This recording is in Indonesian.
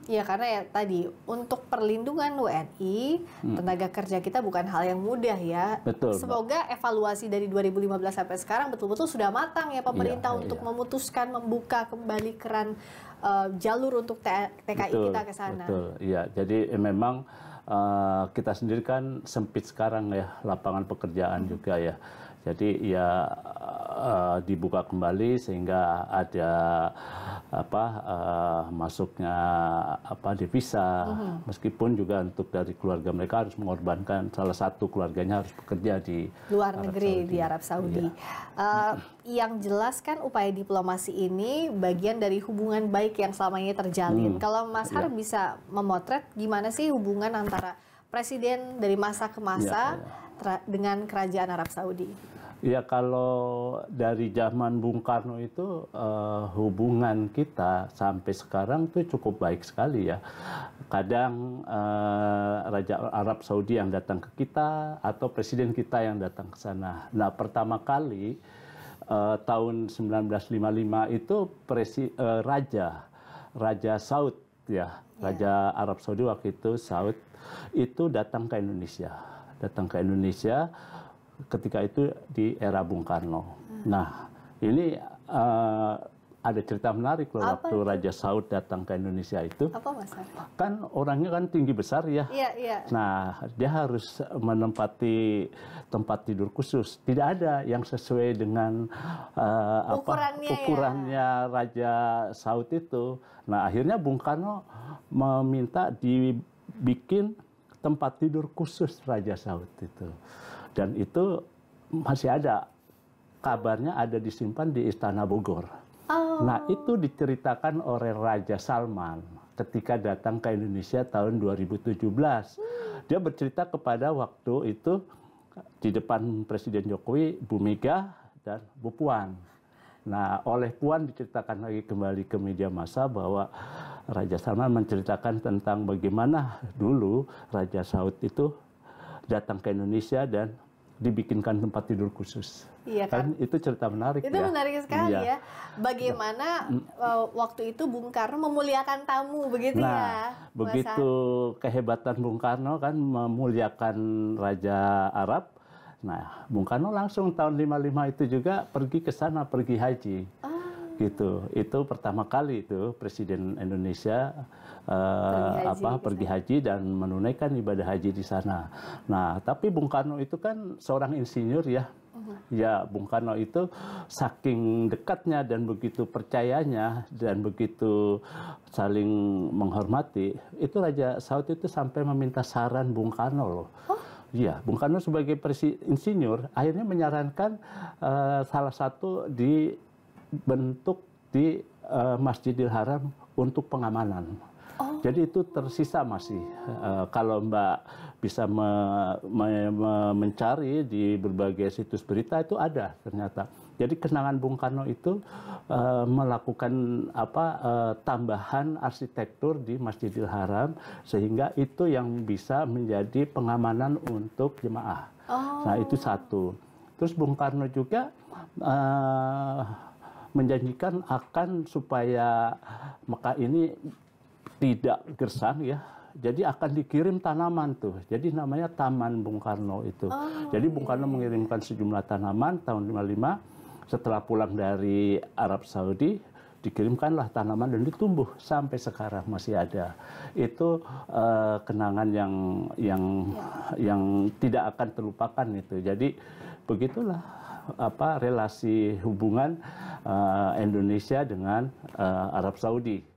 Iya, karena ya tadi untuk perlindungan WNI, tenaga kerja kita bukan hal yang mudah ya. Betul, Semoga evaluasi dari 2015 sampai sekarang betul-betul sudah matang ya pemerintah untuk iya. memutuskan membuka kembali keran jalur untuk TKI kita ke sana. Betul, iya. Jadi memang kita sendiri kan sempit sekarang ya lapangan pekerjaan juga ya. Jadi ya dibuka kembali sehingga ada masuknya devisa, meskipun juga untuk dari keluarga mereka harus mengorbankan, salah satu keluarganya harus bekerja di luar Arab negeri, Saudi. di Arab Saudi. Yang jelas kan upaya diplomasi ini bagian dari hubungan baik yang selama ini terjalin. Kalau Mas Har bisa memotret gimana sih hubungan antara presiden dari masa ke masa dengan kerajaan Arab Saudi? Ya, kalau dari zaman Bung Karno itu hubungan kita sampai sekarang tuh cukup baik sekali ya. Kadang Raja Arab Saudi yang datang ke kita atau presiden kita yang datang ke sana. Nah, pertama kali tahun 1955 itu Raja Saud ya, Raja Arab Saudi waktu itu Saud itu datang ke Indonesia. Ketika itu di era Bung Karno. Nah, ini ada cerita menarik loh waktu Raja Saud datang ke Indonesia itu. Apa Mas Har? Kan orangnya kan tinggi besar ya. Iya. Nah, dia harus menempati tempat tidur khusus. Tidak ada yang sesuai dengan ukurannya Raja Saud itu. Nah, akhirnya Bung Karno meminta dibikin tempat tidur khusus Raja Saud itu. Dan itu masih ada, kabarnya ada disimpan di Istana Bogor. Nah, itu diceritakan oleh Raja Salman ketika datang ke Indonesia tahun 2017. Dia bercerita kepada waktu itu di depan Presiden Jokowi, Bu Mega, dan Bu Puan. Nah, oleh Puan diceritakan lagi kembali ke media massa bahwa Raja Salman menceritakan tentang bagaimana dulu Raja Saud itu datang ke Indonesia dan dibikinkan tempat tidur khusus. Iya kan? Itu cerita menarik. Itu menarik sekali ya. Bagaimana waktu itu Bung Karno memuliakan tamu, begitu ya? Begitu kehebatan Bung Karno kan memuliakan Raja Arab. Nah, Bung Karno langsung tahun 55 itu juga pergi ke sana, pergi haji. Gitu. Itu pertama kali itu Presiden Indonesia pergi haji dan menunaikan ibadah haji di sana. Nah, tapi Bung Karno itu kan seorang insinyur ya. Ya, Bung Karno itu saking dekatnya dan begitu percayanya dan begitu saling menghormati, itu Raja Saud itu sampai meminta saran Bung Karno loh. Iya, Bung Karno sebagai insinyur akhirnya menyarankan salah satu dibentuk di Masjidil Haram untuk pengamanan. Jadi itu tersisa masih. Kalau Mbak bisa mencari di berbagai situs berita itu ada ternyata. Jadi kenangan Bung Karno itu melakukan tambahan arsitektur di Masjidil Haram sehingga itu yang bisa menjadi pengamanan untuk jemaah. Nah, itu satu. Terus Bung Karno juga menjanjikan akan supaya Mekah ini tidak gersang ya, jadi akan dikirim tanaman tuh. Jadi namanya Taman Bung Karno itu. Jadi Bung Karno mengirimkan sejumlah tanaman tahun 55. Setelah pulang dari Arab Saudi, dikirimkanlah tanaman dan ditumbuh sampai sekarang masih ada. Itu kenangan yang tidak akan terlupakan itu. Jadi begitulah relasi hubungan Indonesia dengan Arab Saudi.